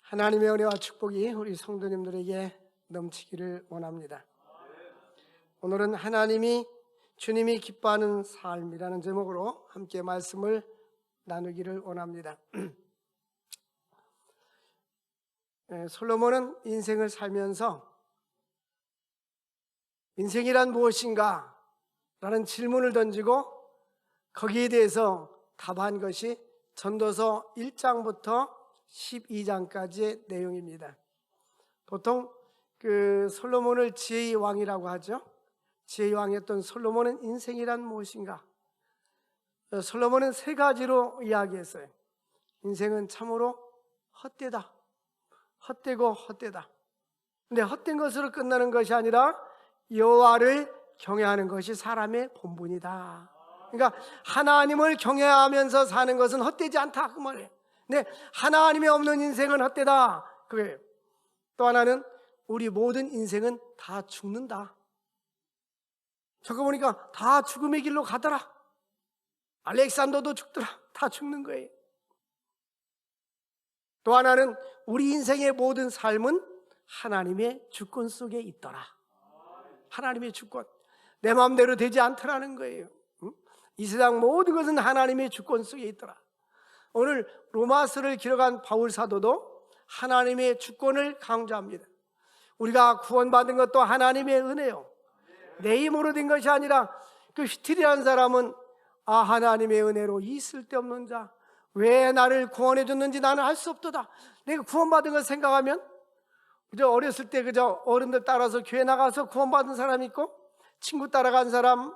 하나님의 은혜와 축복이 우리 성도님들에게 넘치기를 원합니다. 오늘은 주님이 기뻐하는 삶이라는 제목으로 함께 말씀을 나누기를 원합니다. 솔로몬은 인생을 살면서 인생이란 무엇인가? 라는 질문을 던지고 거기에 대해서 답한 것이 전도서 1장부터 12장까지의 내용입니다. 보통 솔로몬을 지혜의 왕이라고 하죠. 지혜의 왕이었던 솔로몬은 인생이란 무엇인가? 솔로몬은 세 가지로 이야기했어요. 인생은 참으로 헛되다. 헛되고 헛되다. 근데 헛된 것으로 끝나는 것이 아니라 여호와를 경외하는 것이 사람의 본분이다. 그러니까 하나님을 경외하면서 사는 것은 헛되지 않다 그 말이에요. 근데 하나님이 없는 인생은 헛되다 그거예요. 또 하나는 우리 모든 인생은 다 죽는다. 저거 보니까 다 죽음의 길로 가더라. 알렉산더도 죽더라. 다 죽는 거예요. 또 하나는 우리 인생의 모든 삶은 하나님의 주권 속에 있더라. 하나님의 주권. 내 마음대로 되지 않더라는 거예요. 이 세상 모든 것은 하나님의 주권 속에 있더라. 오늘 로마서를 기록한 바울 사도도 하나님의 주권을 강조합니다. 우리가 구원받은 것도 하나님의 은혜요. 내 힘으로 된 것이 아니라 그 휘트리라는 사람은 하나님의 은혜로 이 쓸데없는 자 왜 나를 구원해 줬는지 나는 알 수 없도다. 내가 구원받은 걸 생각하면 그저 어렸을 때 그저 어른들 따라서 교회 나가서 구원받은 사람 있고 친구 따라간 사람,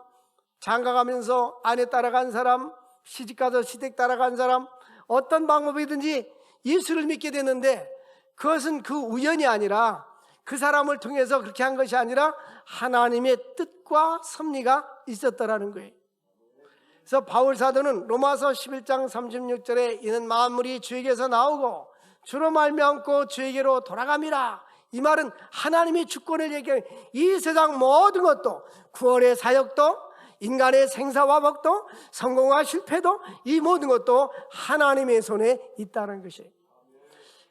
장가가면서 아내 따라간 사람, 시집가서 시댁 따라간 사람, 어떤 방법이든지 예수를 믿게 되는데 그것은 그 우연이 아니라 그 사람을 통해서 그렇게 한 것이 아니라 하나님의 뜻과 섭리가 있었더라는 거예요. 그래서 바울 사도는 로마서 11장 36절에 이는 만물이 주에게서 나오고 주로 말미암고 주에게로 돌아갑니다. 이 말은 하나님의 주권을 얘기해요. 이 세상 모든 것도 구원의 사역도 인간의 생사화복도 성공과 실패도 이 모든 것도 하나님의 손에 있다는 것이에요.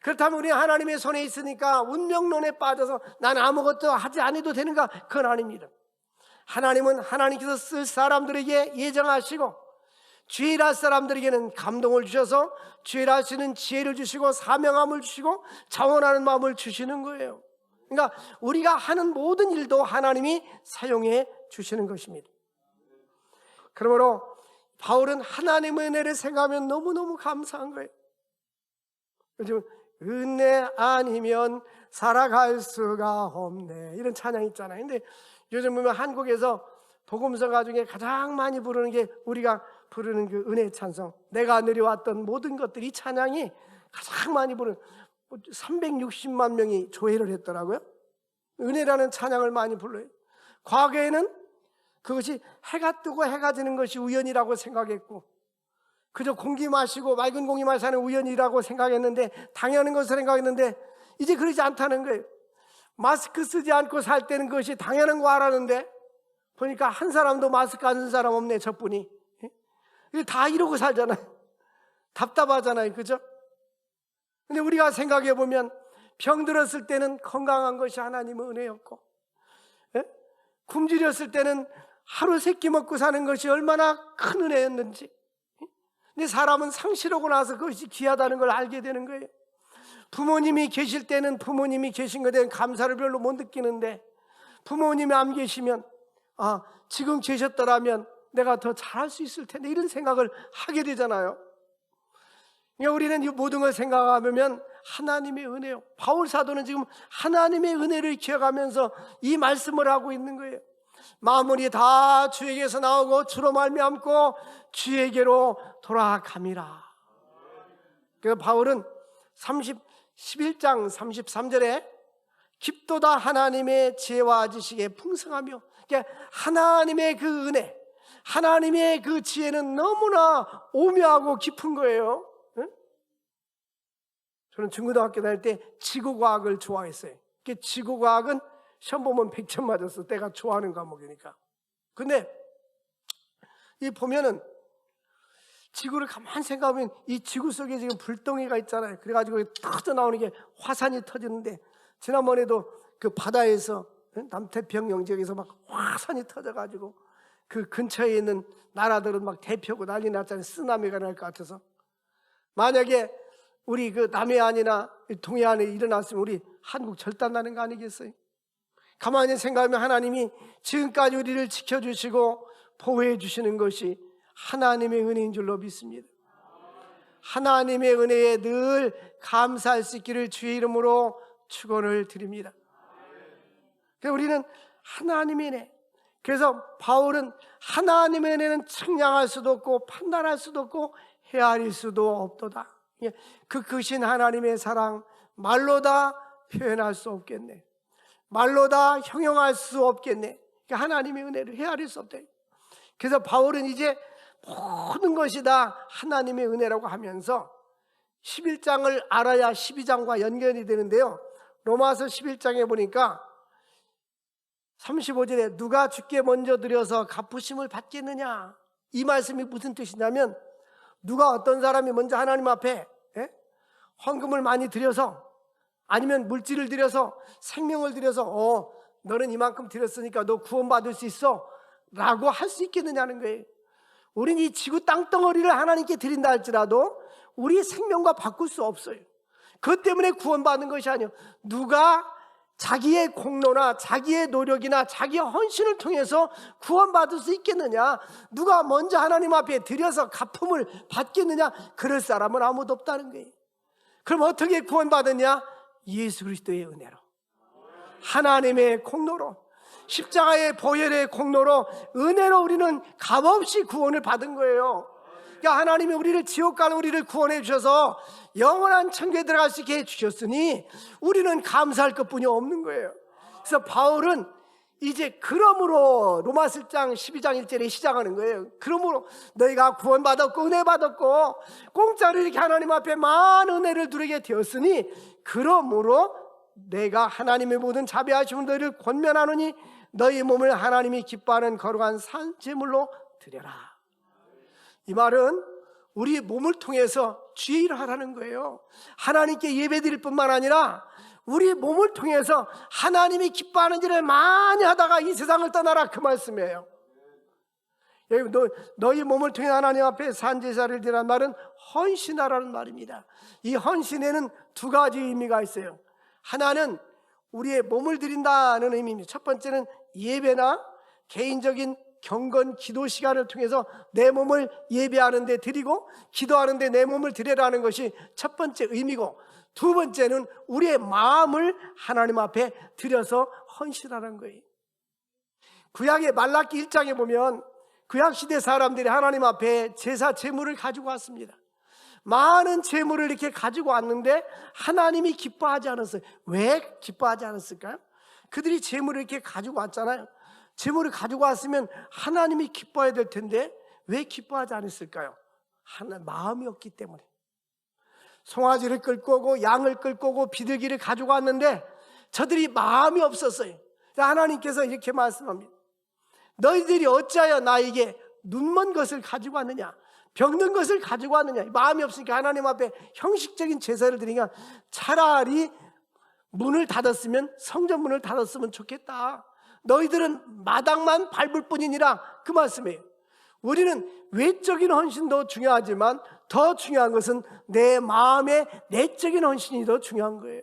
그렇다면 우리 하나님의 손에 있으니까 운명론에 빠져서 난 아무것도 하지 않아도 되는가? 그건 아닙니다. 하나님은 하나님께서 쓸 사람들에게 예정하시고 주일할 사람들에게는 감동을 주셔서 주일하시는 지혜를 주시고 사명함을 주시고 자원하는 마음을 주시는 거예요. 그러니까 우리가 하는 모든 일도 하나님이 사용해 주시는 것입니다. 그러므로 바울은 하나님의 은혜를 생각하면 너무너무 감사한 거예요. 요즘 은혜 아니면 살아갈 수가 없네 이런 찬양 있잖아요. 근데 요즘 보면 한국에서 복음서가 중에 가장 많이 부르는 게 우리가 부르는 그 은혜 찬송, 내가 누려왔던 모든 것들이 이 찬양이 가장 많이 부르는 360만 명이 조회를 했더라고요. 은혜라는 찬양을 많이 불러요. 과거에는 그것이 해가 뜨고 해가 지는 것이 우연이라고 생각했고 그저 공기 마시고 맑은 공기 마시는 우연이라고 생각했는데 당연한 것을 생각했는데 이제 그러지 않다는 거예요. 마스크 쓰지 않고 살 때는 그것이 당연한 거 알았는데 보니까 한 사람도 마스크 안 쓴 사람 없네 저뿐이. 다 이러고 살잖아요. 답답하잖아요. 그죠? 근데 우리가 생각해 보면 병들었을 때는 건강한 것이 하나님의 은혜였고 굶주렸을 때는 하루 세 끼 먹고 사는 것이 얼마나 큰 은혜였는지. 근데 사람은 상실하고 나서 그것이 귀하다는 걸 알게 되는 거예요. 부모님이 계실 때는 부모님이 계신 것에 대한 감사를 별로 못 느끼는데 부모님이 안 계시면 지금 계셨더라면 내가 더 잘할 수 있을 텐데 이런 생각을 하게 되잖아요. 그러니까 우리는 이 모든 걸 생각하면 하나님의 은혜요. 바울 사도는 지금 하나님의 은혜를 기억하면서 이 말씀을 하고 있는 거예요. 만물이 다 주에게서 나오고 주로 말미암고 주에게로 돌아감이라. 그래서 바울은 11장 33절에 깊도다 하나님의 지혜와 지식에 풍성하며, 그러니까 하나님의 그 은혜, 하나님의 그 지혜는 너무나 오묘하고 깊은 거예요. 저는 중고등학교 다닐 때 지구과학을 좋아했어요. 지구과학은 시험 보면 100점 맞았어. 내가 좋아하는 과목이니까. 근데 이 보면은 지구를 가만히 생각하면 이 지구 속에 지금 불덩이가 있잖아요. 그래가지고 터져 나오는 게 화산이 터지는데, 지난번에도 그 바다에서 남태평 영지역에서 막 화산이 터져가지고 그 근처에 있는 나라들은 막 대표고 난리 났잖아요. 쓰나미가 날 것 같아서. 만약에 우리 그 남해안이나 동해안에 일어났으면 우리 한국 절단나는 거 아니겠어요? 가만히 생각하면 하나님이 지금까지 우리를 지켜주시고 보호해 주시는 것이 하나님의 은혜인 줄로 믿습니다. 하나님의 은혜에 늘 감사할 수 있기를 주의 이름으로 축원을 드립니다. 그래서 우리는 하나님의 은혜, 그래서 바울은 하나님의 은혜는 측량할 수도 없고 판단할 수도 없고 헤아릴 수도 없도다. 그 크신 하나님의 사랑 말로 다 표현할 수 없겠네. 말로 다 형용할 수 없겠네. 하나님의 은혜를 헤아릴 수 없다. 그래서 바울은 이제 모든 것이 다 하나님의 은혜라고 하면서 11장을 알아야 12장과 연결이 되는데요. 로마서 11장에 보니까 35절에 누가 주께 먼저 드려서 갚으심을 받겠느냐, 이 말씀이 무슨 뜻이냐면, 누가 어떤 사람이 먼저 하나님 앞에 헌금을 많이 드려서, 아니면 물질을 드려서, 생명을 드려서 너는 이만큼 드렸으니까 너 구원받을 수 있어 라고 할 수 있겠느냐는 거예요. 우리는 이 지구 땅덩어리를 하나님께 드린다 할지라도 우리 생명과 바꿀 수 없어요. 그것 때문에 구원받는 것이 아니에요. 누가 자기의 공로나 자기의 노력이나 자기의 헌신을 통해서 구원받을 수 있겠느냐, 누가 먼저 하나님 앞에 드려서 갚음을 받겠느냐, 그럴 사람은 아무도 없다는 거예요. 그럼 어떻게 구원받았냐? 예수 그리스도의 은혜로, 하나님의 공로로, 십자가의 보혈의 공로로, 은혜로 우리는 값없이 구원을 받은 거예요. 그러니까 하나님이 우리를, 지옥 가는 우리를 구원해 주셔서 영원한 천국에 들어갈 수 있게 해주셨으니 우리는 감사할 것뿐이 없는 거예요. 그래서 바울은 이제 그러므로 로마서 12장 1절에 시작하는 거예요. 그러므로 너희가 구원받았고 은혜 받았고 공짜로 이렇게 하나님 앞에 많은 은혜를 누리게 되었으니, 그러므로 내가 하나님의 모든 자비하심을 너희를 권면하노니 너희 몸을 하나님이 기뻐하는 거룩한 산 제물로 드려라. 이 말은 우리 몸을 통해서 주의 일을 하라는 거예요. 하나님께 예배드릴 뿐만 아니라 우리 몸을 통해서 하나님이 기뻐하는 일을 많이 하다가 이 세상을 떠나라, 그 말씀이에요. 너희 몸을 통해 하나님 앞에 산제사를 드리라는 말은 헌신하라는 말입니다. 이 헌신에는 두 가지 의미가 있어요. 하나는 우리의 몸을 드린다는 의미입니다. 첫 번째는 예배나 개인적인 경건 기도 시간을 통해서 내 몸을 예배하는 데 드리고 기도하는 데 내 몸을 드리라는 것이 첫 번째 의미고, 두 번째는 우리의 마음을 하나님 앞에 드려서 헌신하는 거예요. 구약의 말라기 1장에 보면 구약시대 사람들이 하나님 앞에 제사 제물을 가지고 왔습니다. 많은 제물을 이렇게 가지고 왔는데 하나님이 기뻐하지 않았어요. 왜 기뻐하지 않았을까요? 그들이 제물을 이렇게 가지고 왔잖아요. 제물을 가지고 왔으면 하나님이 기뻐해야 될 텐데 왜 기뻐하지 않았을까요? 마음이 없기 때문에. 송아지를 끌고 오고 양을 끌고 오고 비둘기를 가지고 왔는데 저들이 마음이 없었어요. 하나님께서 이렇게 말씀합니다. 너희들이 어찌하여 나에게 눈먼 것을 가지고 왔느냐, 병든 것을 가지고 왔느냐. 마음이 없으니까 하나님 앞에 형식적인 제사를 드리니까 차라리 문을 닫았으면, 성전 문을 닫았으면 좋겠다. 너희들은 마당만 밟을 뿐이니라, 그 말씀이에요. 우리는 외적인 헌신도 중요하지만 더 중요한 것은 내 마음의 내적인 헌신이 더 중요한 거예요.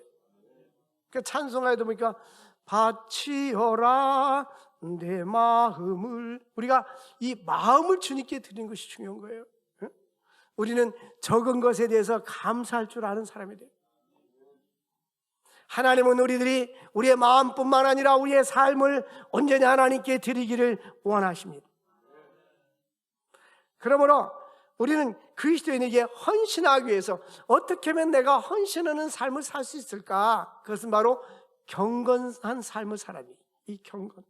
그러니까 찬송가에도 보니까 바치어라 내 마음을, 우리가 이 마음을 주님께 드리는 것이 중요한 거예요. 우리는 적은 것에 대해서 감사할 줄 아는 사람이 돼요. 하나님은 우리들이 우리의 마음뿐만 아니라 우리의 삶을 온전히 하나님께 드리기를 원하십니다. 그러므로 우리는 그리스도인에게 헌신하기 위해서 어떻게 하면 내가 헌신하는 삶을 살 수 있을까? 그것은 바로 경건한 삶을 살아야 돼요. 이 경건,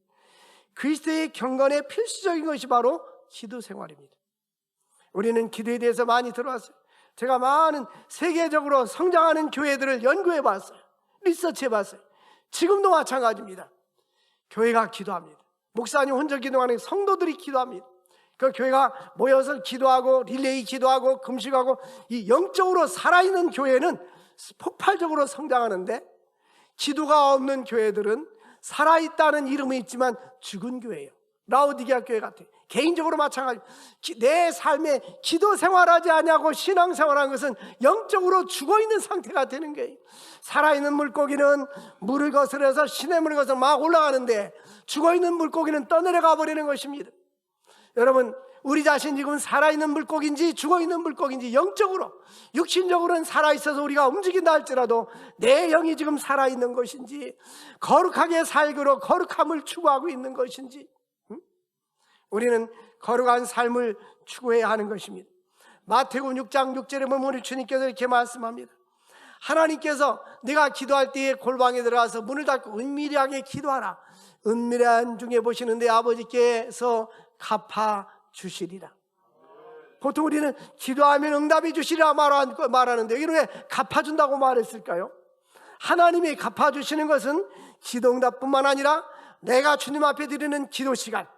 그리스도의 경건의 필수적인 것이 바로 기도 생활입니다. 우리는 기도에 대해서 많이 들어왔어요. 제가 많은 세계적으로 성장하는 교회들을 연구해 봤어요. 리서치해 봤어요. 지금도 마찬가지입니다. 교회가 기도합니다. 목사님 혼자 기도하는 성도들이 기도합니다. 그 교회가 모여서 기도하고 릴레이 기도하고 금식하고 이 영적으로 살아있는 교회는 폭발적으로 성장하는데, 기도가 없는 교회들은 살아있다는 이름은 있지만 죽은 교회예요. 라오디게아 교회 같아요. 개인적으로 마찬가지. 내 삶에 기도 생활하지 않냐고 신앙생활하는 것은 영적으로 죽어있는 상태가 되는 거예요. 살아있는 물고기는 물을 거스려서 시냇물을 거슬러 막 올라가는데, 죽어있는 물고기는 떠내려가 버리는 것입니다. 여러분, 우리 자신 지금 살아있는 물고기인지 죽어있는 물고기인지, 영적으로 육신적으로는 살아있어서 우리가 움직인다 할지라도 내 영이 지금 살아있는 것인지, 거룩하게 살기로 거룩함을 추구하고 있는 것인지, 우리는 거룩한 삶을 추구해야 하는 것입니다. 마태복음 6장 6절에 보면 우리 주님께서 이렇게 말씀합니다. 하나님께서 네가 기도할 때에 골방에 들어가서 문을 닫고 은밀하게 기도하라. 은밀한 중에 보시는 내 아버지께서 갚아 주시리라. 보통 우리는 기도하면 응답해 주시리라 말하는데, 이게 왜 갚아준다고 말했을까요? 하나님이 갚아주시는 것은 기도 응답뿐만 아니라 내가 주님 앞에 드리는 기도 시간,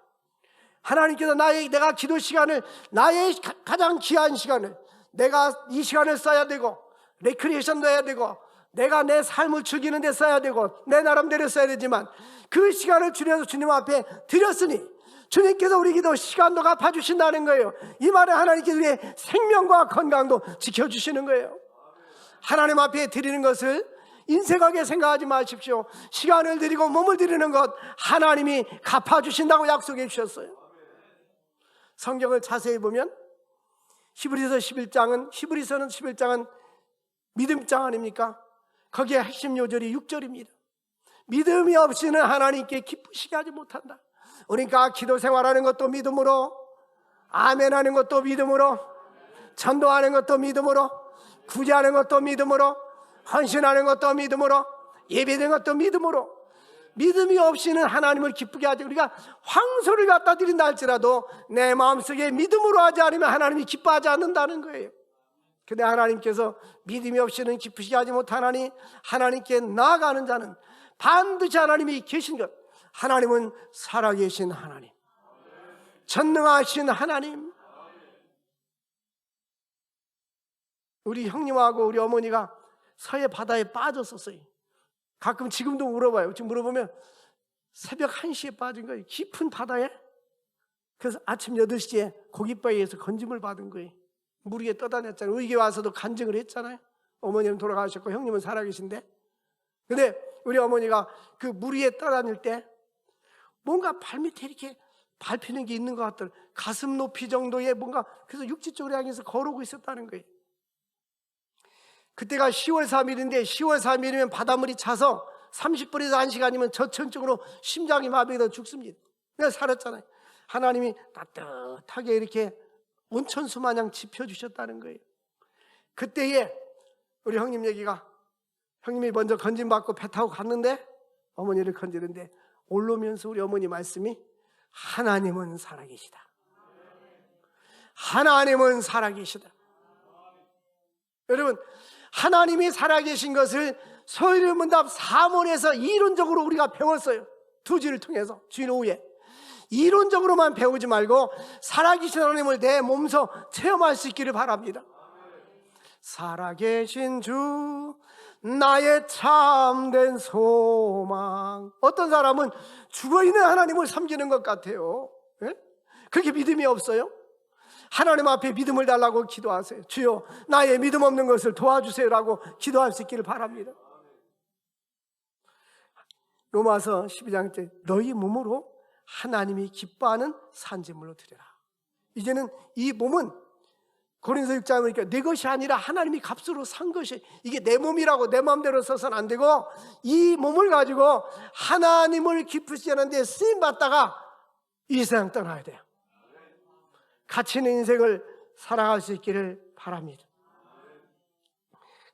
하나님께서 내가 기도 시간을, 나의 가장 귀한 시간을, 내가 이 시간을 써야 되고, 레크리에이션도 해야 되고, 내가 내 삶을 즐기는 데 써야 되고, 내 나름대로 써야 되지만, 그 시간을 주님께서 주님 앞에 드렸으니 주님께서 우리 기도 시간도 갚아주신다는 거예요. 이 말은 하나님께서 우리의 생명과 건강도 지켜주시는 거예요. 하나님 앞에 드리는 것을 인색하게 생각하지 마십시오. 시간을 드리고 몸을 드리는 것, 하나님이 갚아주신다고 약속해 주셨어요. 성경을 자세히 보면 히브리서는 11장은 믿음장 아닙니까? 거기에 핵심 요절이 6절입니다. 믿음이 없이는 하나님께 기쁘시게 하지 못한다. 그러니까 기도 생활하는 것도 믿음으로, 아멘하는 것도 믿음으로, 전도하는 것도 믿음으로, 구제하는 것도 믿음으로, 헌신하는 것도 믿음으로, 예배드리는 것도 믿음으로. 믿음이 없이는 하나님을 기쁘게 하지, 우리가 황소를 갖다 드린다 할지라도 내 마음속에 믿음으로 하지 않으면 하나님이 기뻐하지 않는다는 거예요. 근데 하나님께서 믿음이 없이는 기쁘시게 하지 못하나니 하나님께 나아가는 자는 반드시 하나님이 계신 것, 하나님은 살아계신 하나님, 전능하신 하나님. 우리 형님하고 우리 어머니가 서해 바다에 빠졌었어요. 가끔 지금도 물어봐요. 지금 물어보면 새벽 1시에 빠진 거예요. 깊은 바다에. 그래서 아침 8시에 고깃바위에서 건짐을 받은 거예요. 물 위에 떠다녔잖아요. 우리 교회 와서도 간증을 했잖아요. 어머니는 돌아가셨고 형님은 살아계신데, 근데 우리 어머니가 그 물 위에 떠다닐 때 뭔가 발밑에 이렇게 밟히는 게 있는 것 같더라고요. 가슴 높이 정도의 뭔가, 그래서 육지 쪽으로 향해서 걸어오고 있었다는 거예요. 그때가 10월 3일인데 10월 3일이면 바닷물이 차서 30분에서 1시간이면 저천적으로 심장이 마비되어 죽습니다. 그래서 살았잖아요. 하나님이 따뜻하게 이렇게 온천수 마냥 지펴주셨다는 거예요. 그때에 우리 형님 얘기가, 형님이 먼저 건짐받고 배 타고 갔는데 어머니를 건지는데 올라오면서 우리 어머니 말씀이, 하나님은 살아계시다. 하나님은 살아계시다. 여러분, 하나님이 살아계신 것을 소위문답 사문에서 이론적으로 우리가 배웠어요. 두 주를 통해서, 주일 오후에. 이론적으로만 배우지 말고 살아계신 하나님을 내 몸소 체험할 수 있기를 바랍니다. 살아계신 주, 나의 참된 소망. 어떤 사람은 죽어있는 하나님을 섬기는 것 같아요. 예? 그렇게 믿음이 없어요? 하나님 앞에 믿음을 달라고 기도하세요. 주여, 나의 믿음 없는 것을 도와주세요라고 기도할 수 있기를 바랍니다. 로마서 12장 때 너희 몸으로 하나님이 기뻐하는 산제물로 드려라. 이제는 이 몸은 고린도 6장에 보니까 내 것이 아니라 하나님이 값으로 산 것이, 이게 내 몸이라고 내 마음대로 써서는 안 되고, 이 몸을 가지고 하나님을 기쁘시게 하는데 쓰임받다가 이 세상 떠나야 돼요. 가치 있는 인생을 살아갈 수 있기를 바랍니다.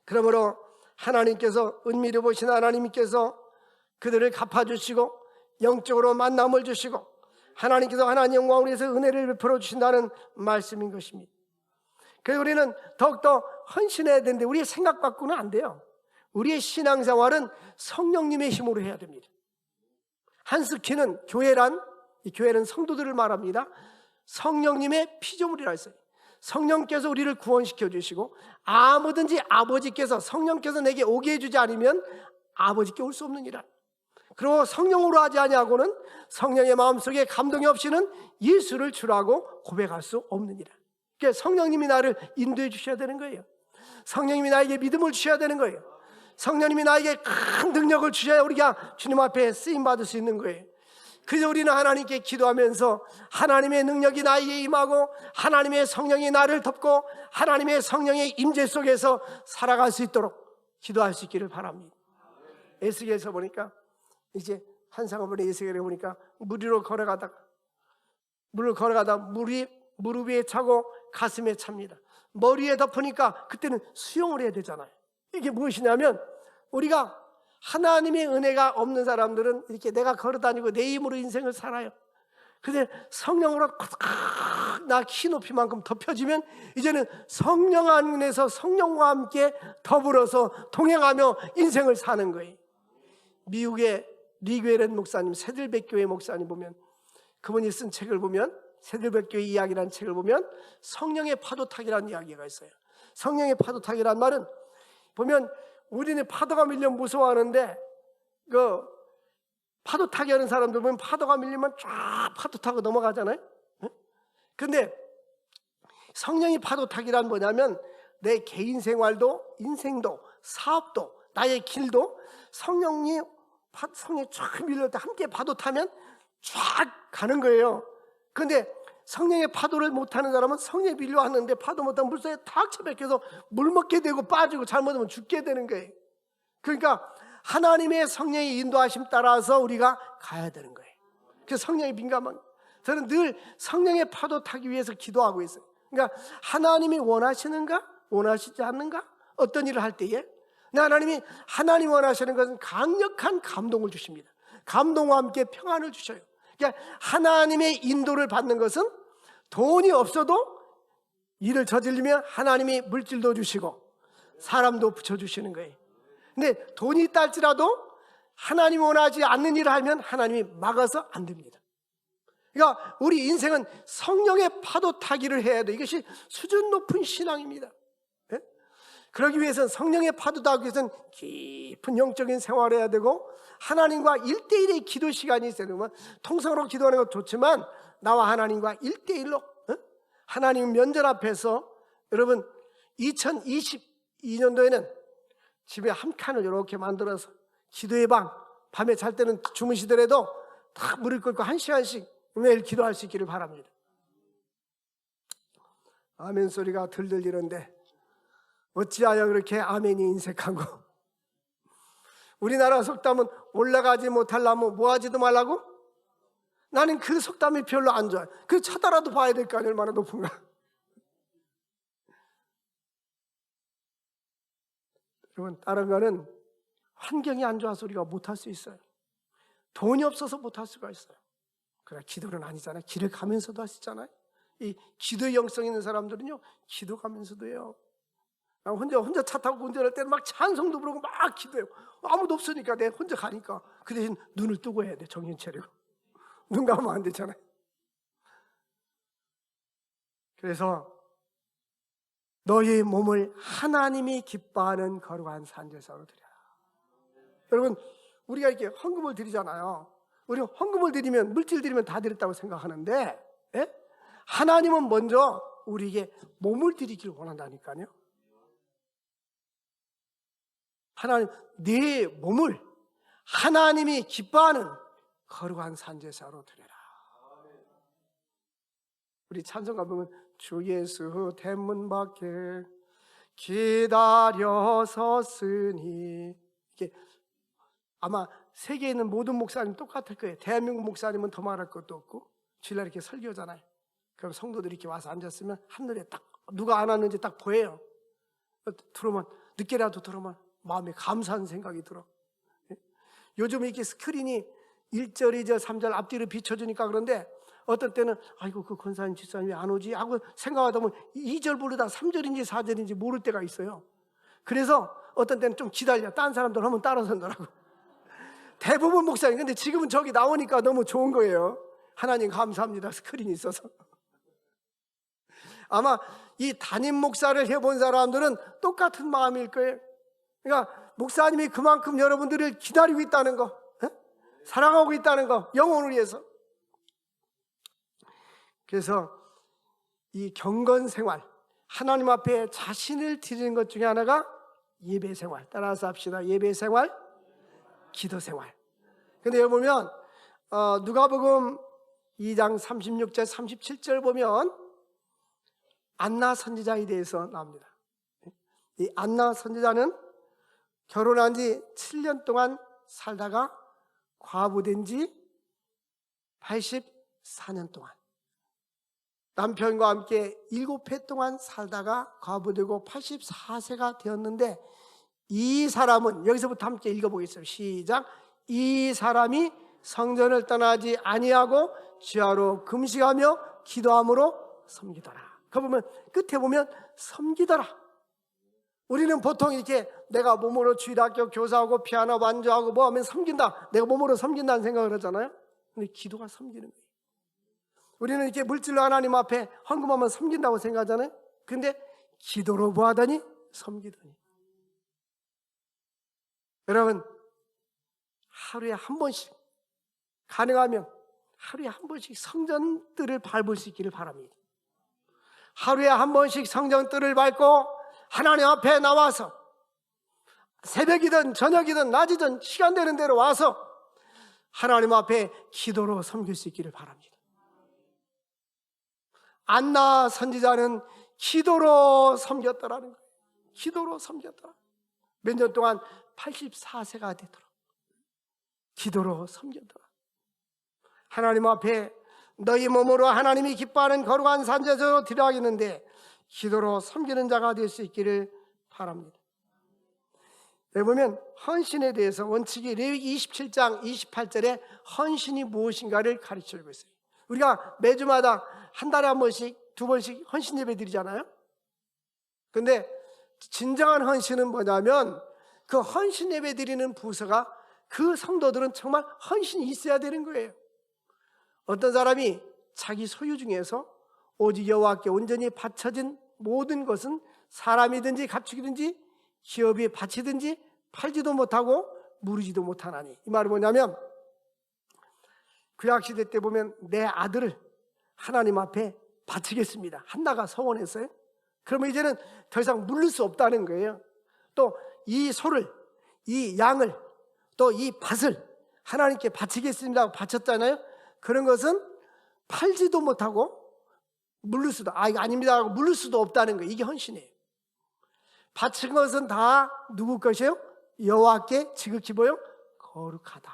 그러므로 하나님께서, 은밀히 보신 하나님께서 그들을 갚아주시고 영적으로 만남을 주시고 하나님께서 하나님 영광을 위해서 은혜를 베풀어 주신다는 말씀인 것입니다. 그래서 우리는 더욱더 헌신해야 되는데 우리의 생각 갖고는 안 돼요. 우리의 신앙생활은 성령님의 힘으로 해야 됩니다. 한스키는, 교회란, 이 교회는 성도들을 말합니다. 성령님의 피조물이라 했어요. 성령께서 우리를 구원시켜 주시고 아무든지 아버지께서 성령께서 내게 오게 해주지 않으면 아버지께 올 수 없느니라. 그리고 성령으로 하지 아니하고는 성령의 마음속에 감동이 없이는 예수를 주라고 고백할 수 없느니라. 그러니까 성령님이 나를 인도해 주셔야 되는 거예요. 성령님이 나에게 믿음을 주셔야 되는 거예요. 성령님이 나에게 큰 능력을 주셔야 우리가 주님 앞에 쓰임받을 수 있는 거예요. 그래서 우리는 하나님께 기도하면서 하나님의 능력이 나에게 임하고 하나님의 성령이 나를 덮고 하나님의 성령의 임재 속에서 살아갈 수 있도록 기도할 수 있기를 바랍니다. 에스겔에서 보니까 이제 한상어번에 에스겔에 보니까 물 위로 걸어가다가 물이 무릎 위에 차고 가슴에 찹니다. 머리에 덮으니까 그때는 수영을 해야 되잖아요. 이게 무엇이냐면 우리가 하나님의 은혜가 없는 사람들은 이렇게 내가 걸어다니고 내 힘으로 인생을 살아요. 근데 성령으로 나 키 높이만큼 덮여지면 이제는 성령 안에서 성령과 함께 더불어서 동행하며 인생을 사는 거예요. 미국의 리그에렌 목사님, 새들백교회 목사님 보면 그분이 쓴 책을 보면 새들백교회 이야기라는 책을 보면 성령의 파도타기라는 이야기가 있어요. 성령의 파도타기라는 말은 보면 우리는 파도가 밀리면 무서워하는데 그 파도 타기 하는 사람들 보면 파도가 밀리면 쫙 파도 타고 넘어가잖아요. 근데 성령의 파도 타기란 뭐냐면 내 개인 생활도 인생도 사업도 나의 길도 성령이 쫙 밀릴 때 함께 파도 타면 쫙 가는 거예요. 근데 성령의 파도를 못하는 사람은 성령이 밀려왔는데 파도 못하면 물속에 탁 처박혀서 물 먹게 되고 빠지고 잘못하면 죽게 되는 거예요. 그러니까 하나님의 성령의 인도하심 따라서 우리가 가야 되는 거예요. 그래서 성령의 민감한, 저는 늘 성령의 파도 타기 위해서 기도하고 있어요. 그러니까 하나님이 원하시는가 원하시지 않는가 어떤 일을 할 때에 하나님이 원하시는 것은 강력한 감동을 주십니다. 감동과 함께 평안을 주셔요. 그러니까 하나님의 인도를 받는 것은 돈이 없어도 일을 저지르면 하나님이 물질도 주시고 사람도 붙여주시는 거예요. 근데 돈이 있다 할지라도 하나님이 원하지 않는 일을 하면 하나님이 막아서 안 됩니다. 그러니까 우리 인생은 성령의 파도 타기를 해야 돼. 이것이 수준 높은 신앙입니다. 네? 그러기 위해서는 성령의 파도 타기 위해서는 깊은 영적인 생활을 해야 되고 하나님과 1대1의 기도 시간이 있어야 되고 통성으로 기도하는 것도 좋지만 나와 하나님과 1대1로 하나님 면전 앞에서 여러분 2022년도에는 집에 한 칸을 이렇게 만들어서 기도의 방, 밤에 잘 때는 주무시더라도 딱 무릎 꿇고 1시간씩 매일 기도할 수 있기를 바랍니다. 아멘 소리가 들들 이런데 어찌하여 그렇게 아멘이 인색하고 우리나라 속담은 올라가지 못하려면 뭐하지도 말라고? 나는 그 속담이 별로 안 좋아요. 그 쳐다라도 봐야 될 거 아니에요. 얼마나 높은가. 여러분 다른 거는 환경이 안 좋아서 우리가 못할 수 있어요. 돈이 없어서 못할 수가 있어요. 그러나 기도는 아니잖아요. 길을 가면서도 할 수 있잖아요. 이 기도 영성 있는 사람들은요 기도 가면서도 해요. 혼자 차 타고 운전할 때는 막 찬송도 부르고 막 기도해요. 아무도 없으니까 내가 혼자 가니까 그 대신 눈을 뜨고 해야 돼. 정신 차리고 눈 감으면 안 되잖아요. 그래서 너희 몸을 하나님이 기뻐하는 거룩한 산제사로 드려라. 여러분 우리가 이렇게 헌금을 드리잖아요. 우리 헌금을 드리면 물질 드리면 다 드렸다고 생각하는데 하나님은 먼저 우리에게 몸을 드리기를 원한다니까요. 하나님 내 몸을 하나님이 기뻐하는 거룩한 산제사로 드려라. 우리 찬송가 보면 주 예수 대문 밖에 기다려 섰으니 이게 아마 세계에 있는 모든 목사님 똑같을 거예요. 대한민국 목사님은 더 말할 것도 없고 주일날 이렇게 설교잖아요. 그럼 성도들이 이렇게 와서 앉았으면 하늘에 딱 누가 안 왔는지 딱 보여요. 들어오면 늦게라도 들어오면 마음에 감사한 생각이 들어. 요즘 이렇게 스크린이 1절, 2절, 3절 앞뒤로 비춰주니까 그런데 어떤 때는 아이고 그 권사님 집사님 왜 안 오지? 하고 생각하다 보면 2절 부르다 3절인지 4절인지 모를 때가 있어요. 그래서 어떤 때는 좀 기다려. 딴 사람들 하면 따라선다라고. 대부분 목사님. 근데 지금은 저기 나오니까 너무 좋은 거예요. 하나님 감사합니다. 스크린이 있어서. 아마 이 담임 목사를 해본 사람들은 똑같은 마음일 거예요. 그러니까 목사님이 그만큼 여러분들을 기다리고 있다는 거, 사랑하고 있다는 거, 영혼을 위해서. 그래서 이 경건 생활, 하나님 앞에 자신을 드리는 것 중에 하나가 예배 생활. 따라서 합시다. 예배 생활, 기도 생활. 근데 여기 보면 누가복음 2장 36절 37절 보면 안나 선지자에 대해서 나옵니다. 이 안나 선지자는 결혼한 지 7년 동안 살다가 과부된 지 84년 동안, 남편과 함께 7해 동안 살다가 과부되고 84세가 되었는데, 이 사람은, 여기서부터 함께 읽어보겠습니다. 시작. 이 사람이 성전을 떠나지 아니하고 주야로 금식하며 기도함으로 섬기더라. 그 보면 끝에 보면 섬기더라. 우리는 보통 이렇게 내가 몸으로 주일학교 교사하고 피아노 반주하고 뭐 하면 섬긴다, 내가 몸으로 섬긴다는 생각을 하잖아요. 근데 기도가 섬기는 거예요. 우리는 이렇게 물질로 하나님 앞에 헌금하면 섬긴다고 생각하잖아요. 근데 기도로 보하더니 섬기더니. 여러분, 하루에 한 번씩, 가능하면 하루에 한 번씩 성전뜰을 밟을 수 있기를 바랍니다. 하루에 한 번씩 성전뜰을 밟고 하나님 앞에 나와서, 새벽이든 저녁이든 낮이든 시간 되는 대로 와서 하나님 앞에 기도로 섬길 수 있기를 바랍니다. 안나 선지자는 기도로 섬겼더라는 거예요. 기도로 섬겼더라. 몇 년 동안 84세가 되도록 기도로 섬겼더라. 하나님 앞에 너희 몸으로 하나님이 기뻐하는 거룩한 산제사로 드려야겠는데 기도로 섬기는 자가 될 수 있기를 바랍니다. 여기 보면 헌신에 대해서 원칙이 레위기 27장 28절에 헌신이 무엇인가를 가르쳐주고 있어요. 우리가 매주마다 한 달에 한 번씩, 두 번씩 헌신 예배 드리잖아요. 근데 진정한 헌신은 뭐냐면, 그 헌신 예배 드리는 부서가, 그 성도들은 정말 헌신이 있어야 되는 거예요. 어떤 사람이 자기 소유 중에서 오직 여호와께 온전히 바쳐진 모든 것은 사람이든지 가축이든지 기업이 바치든지 팔지도 못하고 무르지도 못하나니, 이 말은 뭐냐면, 구약시대 때 보면 내 아들을 하나님 앞에 바치겠습니다, 한나가 서원했어요. 그러면 이제는 더 이상 물릴 수 없다는 거예요. 또 이 소를, 이 양을, 또 이 밭을 하나님께 바치겠습니다 하고 바쳤잖아요. 그런 것은 팔지도 못하고 물릴 수도, 이거 아닙니다 하고 물릴 수도 없다는 거예요. 이게 헌신이에요. 바친 것은 다 누구 것이에요? 여호와께 지극히 보여 거룩하다.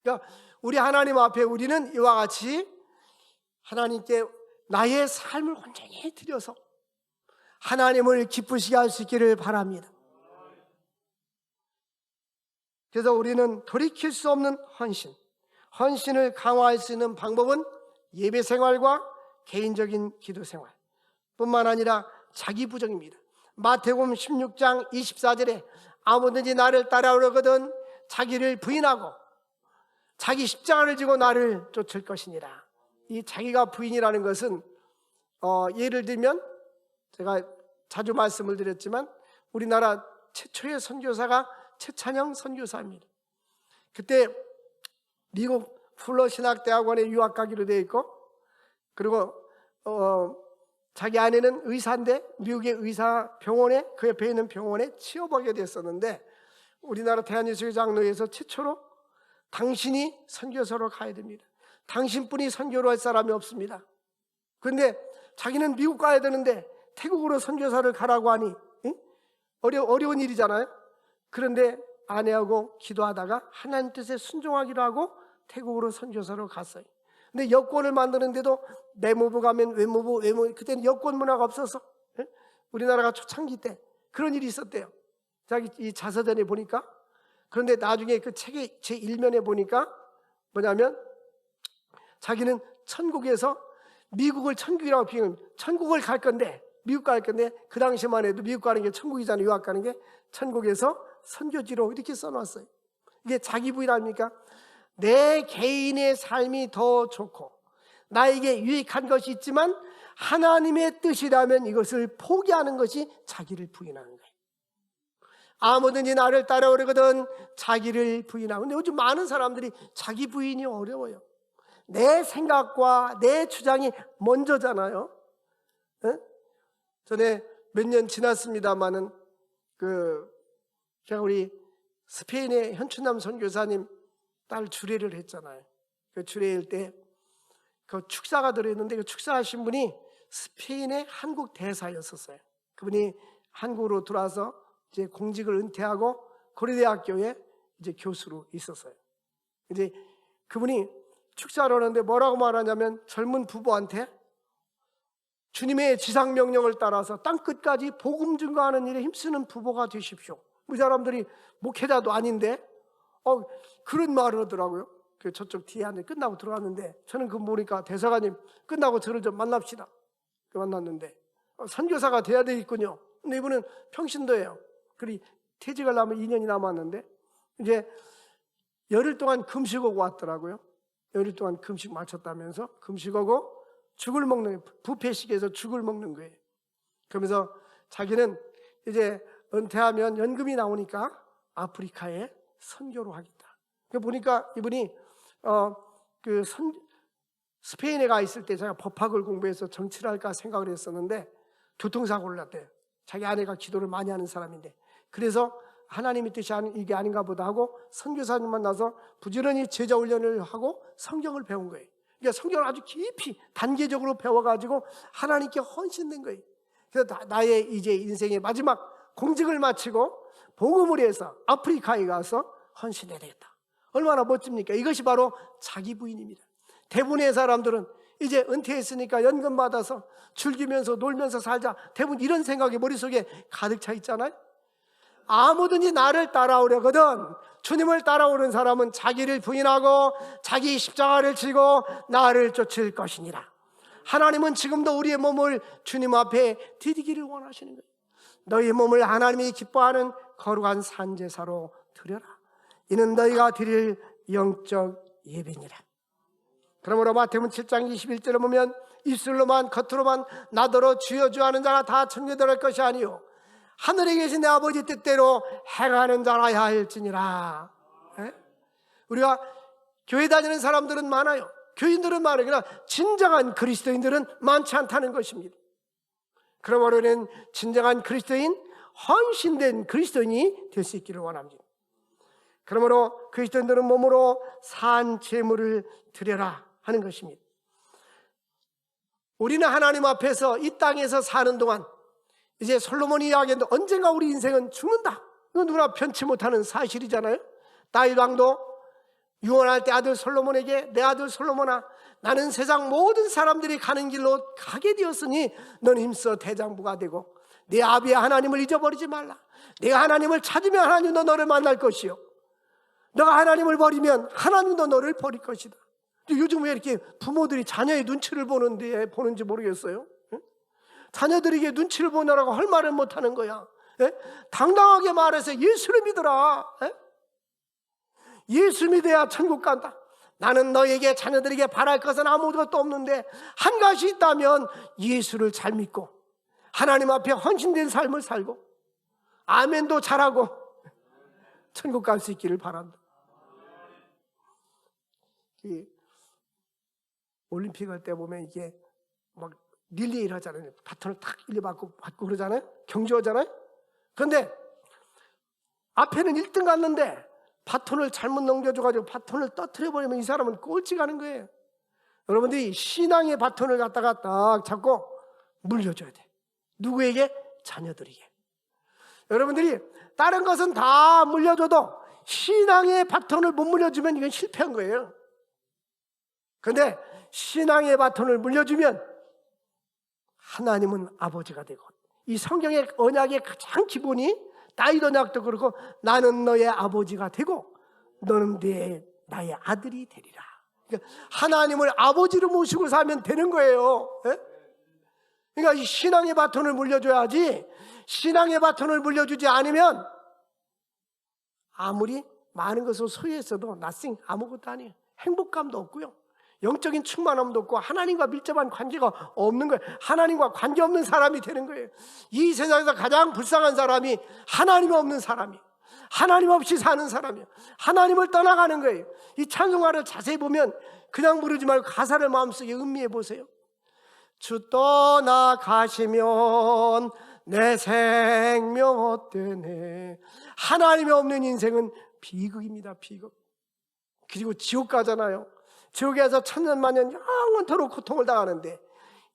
그러니까 우리 하나님 앞에 우리는 이와 같이 하나님께 나의 삶을 온전히 드려서 하나님을 기쁘시게 할 수 있기를 바랍니다. 그래서 우리는 돌이킬 수 없는 헌신, 헌신을 강화할 수 있는 방법은 예배 생활과 개인적인 기도 생활 뿐만 아니라 자기 부정입니다. 마태복음 16장 24절에 아무든지 나를 따라오려거든 자기를 부인하고 자기 십자가를 지고 나를 쫓을 것이니라. 이 자기가 부인이라는 것은 예를 들면, 제가 자주 말씀을 드렸지만 우리나라 최초의 선교사가 최찬영 선교사입니다. 그때 미국 풀러 신학대학원에 유학 가기로 되어 있고, 그리고 자기 아내는 의사인데 미국의 의사 병원에, 그 옆에 있는 병원에 취업하게 됐었는데, 우리나라 대한예수교 장로회에서 최초로 당신이 선교사로 가야 됩니다, 당신뿐이 선교로 할 사람이 없습니다. 그런데 자기는 미국 가야 되는데 태국으로 선교사를 가라고 하니 어려운 일이잖아요. 그런데 아내하고 기도하다가 하나님 뜻에 순종하기로 하고 태국으로 선교사로 갔어요. 근데 여권을 만드는데도 내무부 가면 외무부, 그때는 여권 문화가 없어서, 우리나라가 초창기 때 그런 일이 있었대요. 자기 이 자서전에 보니까. 그런데 나중에 그 책의 제1면에 보니까 뭐냐면, 자기는 천국에서, 미국을 천국이라고 비유하면 천국을 갈 건데, 미국 갈 건데, 그 당시만 해도 미국 가는 게 천국이잖아요. 유학 가는 게. 천국에서 선교지로 이렇게 써놨어요. 이게 자기 부인 아닙니까? 내 개인의 삶이 더 좋고 나에게 유익한 것이 있지만 하나님의 뜻이라면 이것을 포기하는 것이 자기를 부인하는 거예요. 아무든지 나를 따라오려거든 자기를 부인하고. 근데 요즘 많은 사람들이 자기 부인이 어려워요. 내 생각과 내 주장이 먼저잖아요. 에? 전에 몇 년 지났습니다마는 제가 우리 스페인의 현춘남 선교사님 딸 주례를 했잖아요. 그 주례일 때 그 축사가 들어있는데 그 축사하신 분이 스페인의 한국 대사였었어요. 그분이 한국으로 들어와서 이제 공직을 은퇴하고 고려대학교에 이제 교수로 있었어요. 이제 그분이 축사를 하는데 뭐라고 말하냐면 젊은 부부한테 주님의 지상 명령을 따라서 땅 끝까지 복음 증거하는 일에 힘쓰는 부부가 되십시오. 우리 사람들이 목회자도 아닌데 그런 말을 하더라고요. 저쪽 뒤에 앉아 끝나고 들어갔는데 저는 그거 보니까 대사관님 끝나고 저를 좀 만납시다. 만났는데 선교사가 돼야 되겠군요. 근데 이분은 평신도예요. 그리 퇴직을 하면 2년이 남았는데 이제 열흘 동안 금식하고 왔더라고요. 열흘 동안 금식 마쳤다면서 금식하고 죽을 먹는 거예요. 뷔페식에서 죽을 먹는 거예요. 그러면서 자기는 이제 은퇴하면 연금이 나오니까 아프리카에 선교로 하겠다. 보니까 이분이 스페인에 가 있을 때 제가 법학을 공부해서 정치를 할까 생각을 했었는데 교통사고를 났대요. 자기 아내가 기도를 많이 하는 사람인데 그래서 하나님의 뜻이 이게 아닌가 보다 하고 선교사님 만나서 부지런히 제자 훈련을 하고 성경을 배운 거예요. 그러니까 성경을 아주 깊이 단계적으로 배워가지고 하나님께 헌신된 거예요. 그래서 나의 이제 인생의 마지막 공직을 마치고 복음을 위해서 아프리카에 가서 헌신해야 되겠다. 얼마나 멋집니까? 이것이 바로 자기 부인입니다. 대부분의 사람들은 이제 은퇴했으니까 연금 받아서 즐기면서 놀면서 살자. 대부분 이런 생각이 머릿속에 가득 차 있잖아요. 아무든지 나를 따라오려거든 주님을 따라오는 사람은 자기를 부인하고 자기 십자가를 지고 나를 쫓을 것이니라. 하나님은 지금도 우리의 몸을 주님 앞에 드리기를 원하시는 거예요. 너희 몸을 하나님이 기뻐하는 거룩한 산제사로 드려라. 이는 너희가 드릴 영적 예배니라. 그러므로 마태복음 7장 21절에 보면 입술로만 겉으로만 나더러 주여 주여 하는 자가 다 천국에 들어갈 것이 아니요 하늘에 계신 내 아버지 뜻대로 행하는 자라야 할지니라. 우리가 교회 다니는 사람들은 많아요. 교인들은 많아요. 그러나 진정한 그리스도인들은 많지 않다는 것입니다. 그러므로 우리는 진정한 그리스도인, 헌신된 그리스도인이 될 수 있기를 원합니다. 그러므로 그리스도인들은 몸으로 산 제물을 드려라 하는 것입니다. 우리는 하나님 앞에서 이 땅에서 사는 동안 이제 솔로몬이 이야기했는데 언젠가 우리 인생은 죽는다. 이건 누구나 변치 못하는 사실이잖아요. 다윗 왕도 유언할 때 아들 솔로몬에게 내 아들 솔로몬아 나는 세상 모든 사람들이 가는 길로 가게 되었으니 너는 힘써 대장부가 되고 내 아비의 하나님을 잊어버리지 말라. 내가 하나님을 찾으면 하나님도 너를 만날 것이요 너가 하나님을 버리면 하나님도 너를 버릴 것이다. 요즘 왜 이렇게 부모들이 자녀의 눈치를 보는지 모르겠어요. 자녀들에게 눈치를 보느라고 할 말을 못하는 거야. 당당하게 말해서 예수를 믿어라. 예수 믿어야 천국 간다. 나는 너에게 자녀들에게 바랄 것은 아무것도 없는데 한 가지 있다면 예수를 잘 믿고 하나님 앞에 헌신된 삶을 살고 아멘도 잘하고 천국 갈 수 있기를 바란다. 올림픽 할 때 보면 이게 막 릴레이를 하잖아요. 바톤을 탁 일리 받고 그러잖아요. 경주하잖아요. 그런데 앞에는 1등 갔는데 바톤을 잘못 넘겨줘가지고 바톤을 떨어뜨려버리면 이 사람은 꼴찌 가는 거예요. 여러분들이 신앙의 바톤을 갖다가 딱 잡고 물려줘야 돼. 누구에게? 자녀들에게. 여러분들이 다른 것은 다 물려줘도 신앙의 바톤을 못 물려주면 이건 실패한 거예요. 그런데 신앙의 바톤을 물려주면 하나님은 아버지가 되고 이 성경의 언약의 가장 기본이 다윗 언약도 그렇고 나는 너의 아버지가 되고 너는 나의 아들이 되리라. 그러니까 하나님을 아버지로 모시고 살면 되는 거예요. 그러니까 이 신앙의 바톤을 물려줘야지. 신앙의 바톤을 물려주지 않으면 아무리 많은 것을 소유했어도 nothing, 아무것도 아니에요. 행복감도 없고요. 영적인 충만함도 없고 하나님과 밀접한 관계가 없는 거예요. 하나님과 관계없는 사람이 되는 거예요. 이 세상에서 가장 불쌍한 사람이 하나님 없는 사람이에요. 하나님 없이 사는 사람이에요. 하나님을 떠나가는 거예요. 이 찬송가를 자세히 보면 그냥 부르지 말고 가사를 마음속에 음미해 보세요. 주 떠나가시면 내 생명 어때네. 하나님이 없는 인생은 비극입니다. 비극. 그리고 지옥 가잖아요. 지옥에서 천년만년 영원토록 고통을 당하는데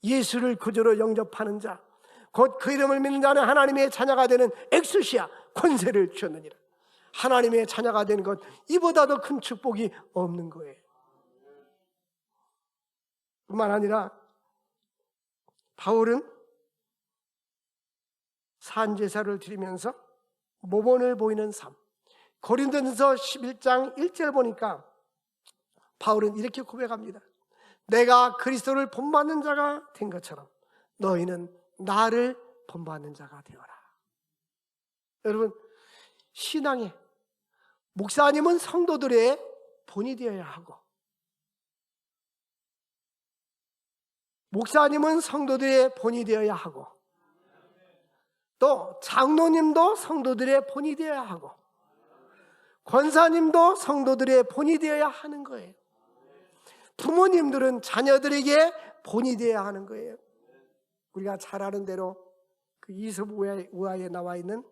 예수를 구주로 영접하는 자, 곧 그 이름을 믿는 자는 하나님의 자녀가 되는 엑수시아 권세를 주었느니라. 하나님의 자녀가 되는 것, 이보다 더 큰 축복이 없는 거예요. 뿐만 아니라 바울은 산제사를 드리면서 모본을 보이는 삶, 고린도전서 11장 1절 보니까 바울은 이렇게 고백합니다. 내가 그리스도를 본받는 자가 된 것처럼 너희는 나를 본받는 자가 되어라. 여러분, 신앙에 목사님은 성도들의 본이 되어야 하고, 목사님은 성도들의 본이 되어야 하고, 또 장로님도 성도들의 본이 되어야 하고, 권사님도 성도들의 본이 되어야 하는 거예요. 부모님들은 자녀들에게 본이 되어야 하는 거예요. 우리가 잘 아는 대로 그 이솝 우화에 나와 있는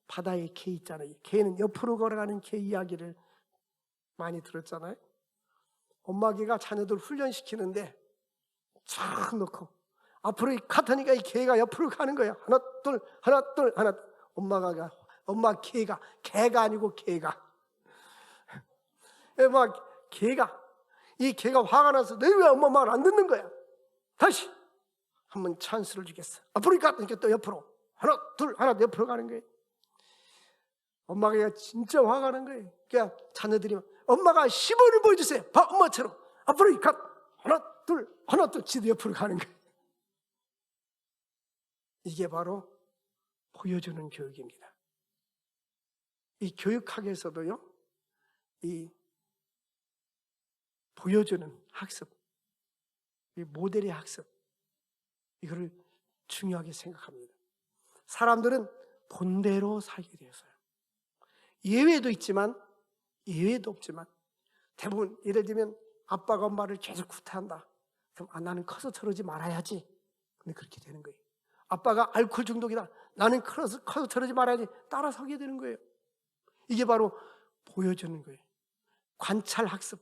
바다의 개 있잖아요. 개는 옆으로 걸어가는 개 이야기를 많이 들었잖아요. 엄마 개가 자녀들 훈련시키는데 쫙 놓고 앞으로 카트니까 이 개가 옆으로 가는 거야. 하나 둘 하나 둘 하나. 엄마 개가 아니고 개가 막 이 개가 화가 나서 너 왜 엄마 말 안 듣는 거야? 다시 한번 찬스를 주겠어. 앞으로 가니까 또 옆으로 하나 둘 하나 옆으로 가는 거예요. 엄마가 진짜 화가 나는 거예요. 그러니까 자녀들이 엄마가 시범을 보여주세요. 봐, 엄마처럼 앞으로 가 하나 둘 지도 옆으로 가는 거예요. 이게 바로 보여주는 교육입니다. 이 교육학에서도요, 이 보여주는 학습, 이 모델의 학습, 이거를 중요하게 생각합니다. 사람들은 본대로 살게 되어서요. 예외도 있지만 예외도 없지만 대부분 예를 들면 아빠가 엄마를 계속 구타한다. 그럼 나는 커서 저러지 말아야지. 근데 그렇게 되는 거예요. 아빠가 알코올 중독이다. 나는 커서 저러지 말아야지. 따라서게 되는 거예요. 이게 바로 보여주는 거예요. 관찰 학습.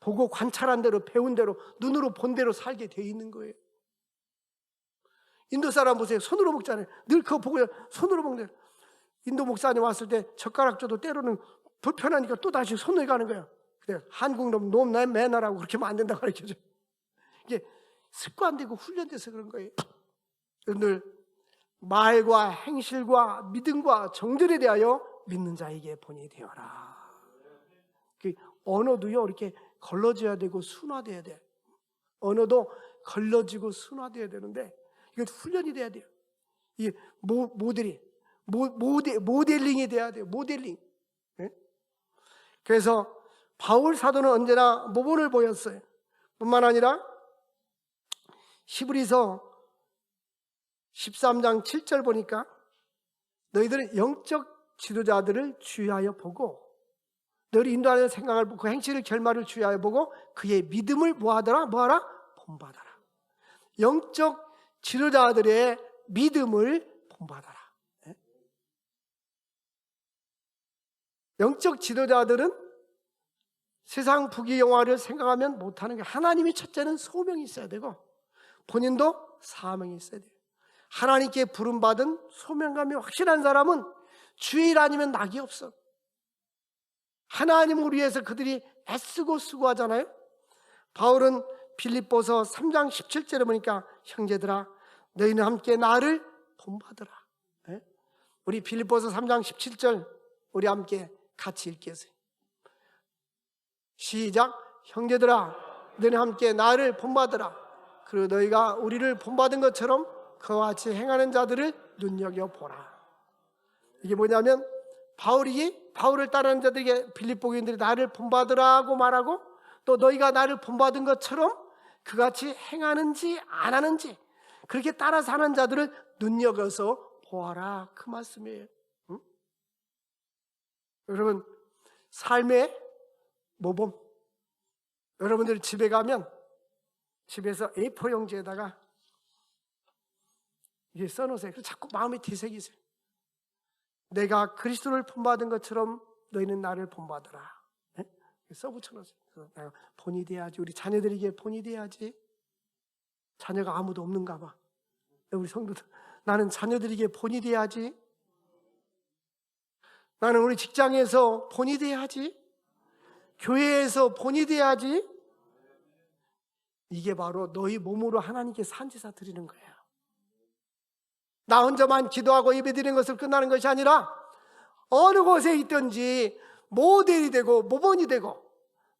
보고 관찰한 대로 배운 대로 눈으로 본 대로 살게 돼 있는 거예요. 인도 사람 보세요. 손으로 먹잖아요. 늘 그거 보고 손으로 먹는 거예요. 인도 목사님 왔을 때 젓가락 줘도 때로는 불편하니까 또 다시 손을 가는 거예요. 그래, 한국 놈 매너라고 그렇게 하면 안 된다고 가르쳐줘요. 이게 습관되고 훈련돼서 그런 거예요. 늘 말과 행실과 믿음과 정절에 대하여 믿는 자에게 본이 되어라. 그 언어도요, 이렇게 걸러져야 되고 순화돼야 돼. 언어도 걸러지고 순화돼야 되는데 이거 훈련이 돼야 돼요. 이 모델링이 돼야 돼요. 모델링. 네? 그래서 바울 사도는 언제나 모본을 보였어요. 뿐만 아니라 히브리서 13장 7절 보니까 너희들은 영적 지도자들을 주의하여 보고 너희 인도하는 생각을 보고 행실을 결말을 주의하여 보고 그의 믿음을 뭐하라? 본받아라. 영적 지도자들의 믿음을 본받아라. 영적 지도자들은 세상 부귀영화를 생각하면 못하는 게 하나님이 첫째는 소명이 있어야 되고 본인도 사명이 있어야 돼요. 하나님께 부름받은 소명감이 확실한 사람은 주일 아니면 낙이 없어. 하나님을 위해서 그들이 애쓰고 수고하잖아요. 바울은 빌립보서 3장 17절에 보니까 형제들아 너희는 함께 나를 본받으라. 우리 빌립보서 3장 17절 우리 함께 같이 읽겠어요. 시작. 형제들아 너희는 함께 나를 본받으라. 그리고 너희가 우리를 본받은 것처럼 그와 같이 행하는 자들을 눈여겨보라. 이게 뭐냐면 바울을 따르는 자들에게 빌립보 교인들이 나를 본받으라고 말하고 또 너희가 나를 본받은 것처럼 그같이 행하는지 안 하는지 그렇게 따라 사는 자들을 눈여겨서 보아라, 그 말씀이에요. 응? 여러분, 삶의 모범, 여러분들 집에 가면 집에서 A4 용지에다가 이게 써놓으세요. 자꾸 마음에 되새기세요. 내가 그리스도를 본받은 것처럼 너희는 나를 본받으라. 네? 써붙여놓으세요. 내가 본이 돼야지. 우리 자녀들에게 본이 돼야지. 자녀가 아무도 없는가 봐. 우리 성도들, 나는 자녀들에게 본이 돼야지. 나는 우리 직장에서 본이 돼야지. 교회에서 본이 돼야지. 이게 바로 너희 몸으로 하나님께 산제사 드리는 거예요. 나 혼자만 기도하고 예배드리는 것을 끝나는 것이 아니라 어느 곳에 있든지 모델이 되고 모범이 되고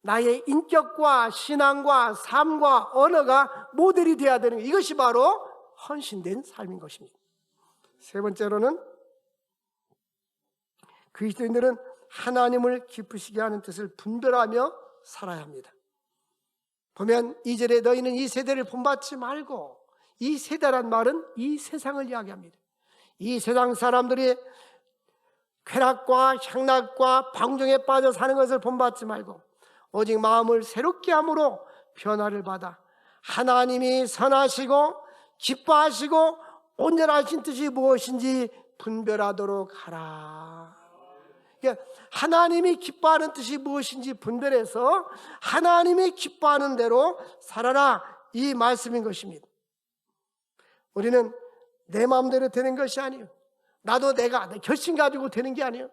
나의 인격과 신앙과 삶과 언어가 모델이 되어야 되는 것, 이것이 바로 헌신된 삶인 것입니다. 세 번째로는 그리스도인들은 하나님을 기쁘시게 하는 뜻을 분별하며 살아야 합니다. 보면 2절에 너희는 이 세대를 본받지 말고, 이 세대란 말은 이 세상을 이야기합니다. 이 세상 사람들이 쾌락과 향락과 방종에 빠져 사는 것을 본받지 말고 오직 마음을 새롭게 함으로 변화를 받아 하나님이 선하시고 기뻐하시고 온전하신 뜻이 무엇인지 분별하도록 하라. 그러니까 하나님이 기뻐하는 뜻이 무엇인지 분별해서 하나님이 기뻐하는 대로 살아라, 이 말씀인 것입니다. 우리는 내 마음대로 되는 것이 아니에요. 나도 내가 내 결심 가지고 되는 게 아니에요.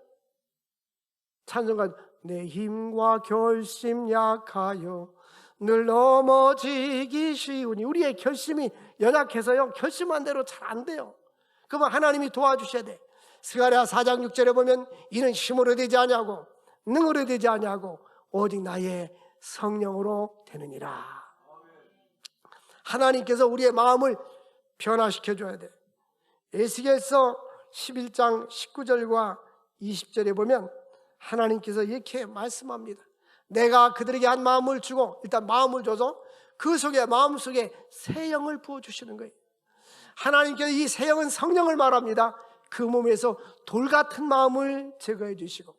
찬송가 내 힘과 결심 약하여 늘 넘어지기 쉬우니, 우리의 결심이 연약해서요 결심한 대로 잘 안 돼요. 그러면 하나님이 도와주셔야 돼. 스가랴 4장 6절에 보면 이는 힘으로 되지 아니하고 능으로 되지 아니하고 오직 나의 성령으로 되느니라. 하나님께서 우리의 마음을 변화시켜 줘야 돼. 에스겔서 11장 19절과 20절에 보면 하나님께서 이렇게 말씀합니다. 내가 그들에게 한 마음을 주고, 일단 마음을 줘서 그 속에, 마음 속에 새 영을 부어주시는 거예요. 하나님께서 이 새 영은 성령을 말합니다. 그 몸에서 돌 같은 마음을 제거해 주시고,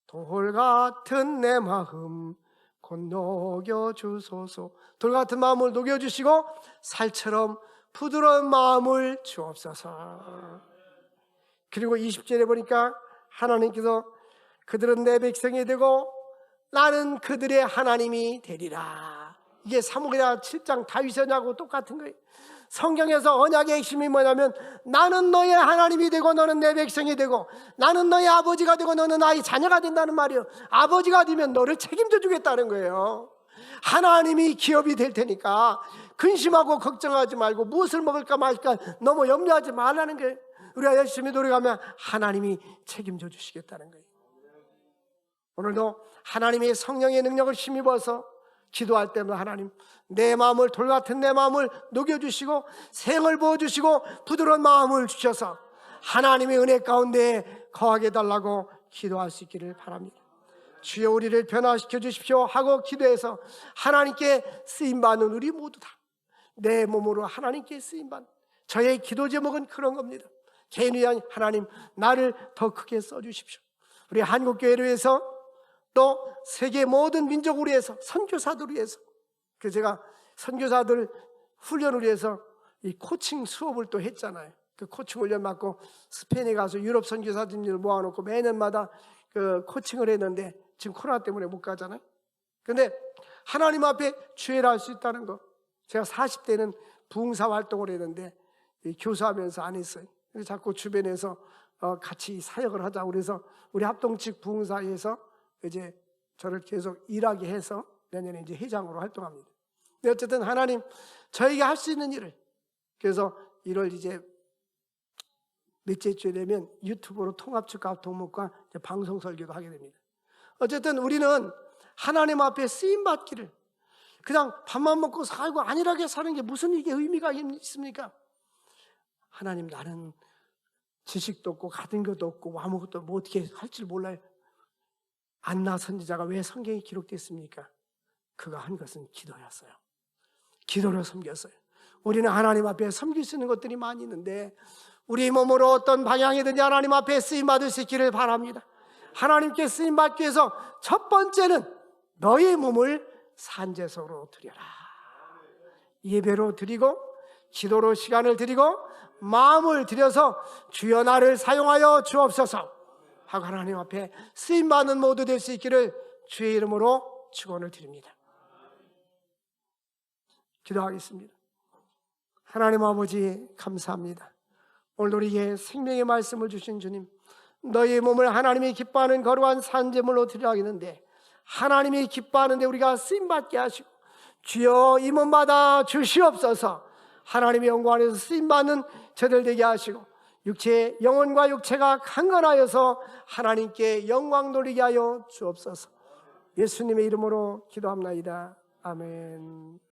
돌 같은 내 마음 곧 녹여주소서. 돌 같은 마음을 녹여주시고 살처럼 부드러운 마음을 주옵소서. 그리고 20절에 보니까 하나님께서 그들은 내 백성이 되고 나는 그들의 하나님이 되리라. 이게 사무엘하 7장 다윗의 언약하고 똑같은 거예요. 성경에서 언약의 핵심이 뭐냐면 나는 너의 하나님이 되고 너는 내 백성이 되고 나는 너의 아버지가 되고 너는 나의 자녀가 된다는 말이에요. 아버지가 되면 너를 책임져 주겠다는 거예요. 하나님이 기업이 될 테니까 근심하고 걱정하지 말고 무엇을 먹을까 말까 너무 염려하지 말라는 거예요. 우리가 열심히 노력하면 하나님이 책임져 주시겠다는 거예요. 오늘도 하나님의 성령의 능력을 힘입어서 기도할 때마다 하나님, 내 마음을, 돌 같은 내 마음을 녹여주시고 생을 부어주시고 부드러운 마음을 주셔서 하나님의 은혜 가운데 거하게 해달라고 기도할 수 있기를 바랍니다. 주여 우리를 변화시켜 주십시오 하고 기도해서 하나님께 쓰임받는 우리 모두 다 내 몸으로 하나님께 쓰임받는, 저의 기도 제목은 그런 겁니다. 개인을 위한 하나님, 나를 더 크게 써주십시오. 우리 한국교회를 위해서 또 세계 모든 민족을 위해서, 선교사들을 위해서, 그래서 제가 선교사들 훈련을 위해서 이 코칭 수업을 또 했잖아요. 그 코칭 훈련 받고 스페인에 가서 유럽 선교사들을 모아놓고 매년마다 그 코칭을 했는데 지금 코로나 때문에 못 가잖아요. 근데 하나님 앞에 주의를 할 수 있다는 거, 제가 40대는 부흥사 활동을 했는데 교사하면서 안 했어요. 자꾸 주변에서 같이 사역을 하자고 그래서 우리 합동측 부흥사에서 이제 저를 계속 일하게 해서 내년에 이제 회장으로 활동합니다. 근데 어쨌든 하나님 저에게 할 수 있는 일을, 그래서 1월 이제 넷째 주에 되면 유튜브로 통합축가 동목과 방송 설교도 하게 됩니다. 어쨌든 우리는 하나님 앞에 쓰임 받기를, 그냥 밥만 먹고 살고 안일하게 사는 게 무슨 이게 의미가 있습니까? 하나님, 나는 지식도 없고 가진 것도 없고 아무것도 뭐 어떻게 할 줄 몰라요. 안나 선지자가 왜 성경에 기록됐습니까? 그가 한 것은 기도였어요. 기도로 섬겼어요. 우리는 하나님 앞에 섬길 수 있는 것들이 많이 있는데 우리 몸으로 어떤 방향이든지 하나님 앞에 쓰임받을 수 있기를 바랍니다. 하나님께 쓰임받기 위해서 첫 번째는 너의 몸을 산제소로 드려라. 예배로 드리고 기도로 시간을 드리고 마음을 들여서 주여 나를 사용하여 주옵소서 하고 하나님 앞에 쓰임받는 모두 될 수 있기를 주의 이름으로 축원을 드립니다. 기도하겠습니다. 하나님 아버지 감사합니다. 오늘 우리에게 생명의 말씀을 주신 주님, 너희 몸을 하나님이 기뻐하는 거룩한 산제물로 드리라 했는데 하나님이 기뻐하는데 우리가 쓰임받게 하시고 주여 이 몸마다 주시옵소서. 하나님의 영광 안에서 쓰임받는 저들 되게 하시고 육체, 영혼과 육체가 강건하여서 하나님께 영광 돌리게 하여 주옵소서. 예수님의 이름으로 기도합나이다. 아멘.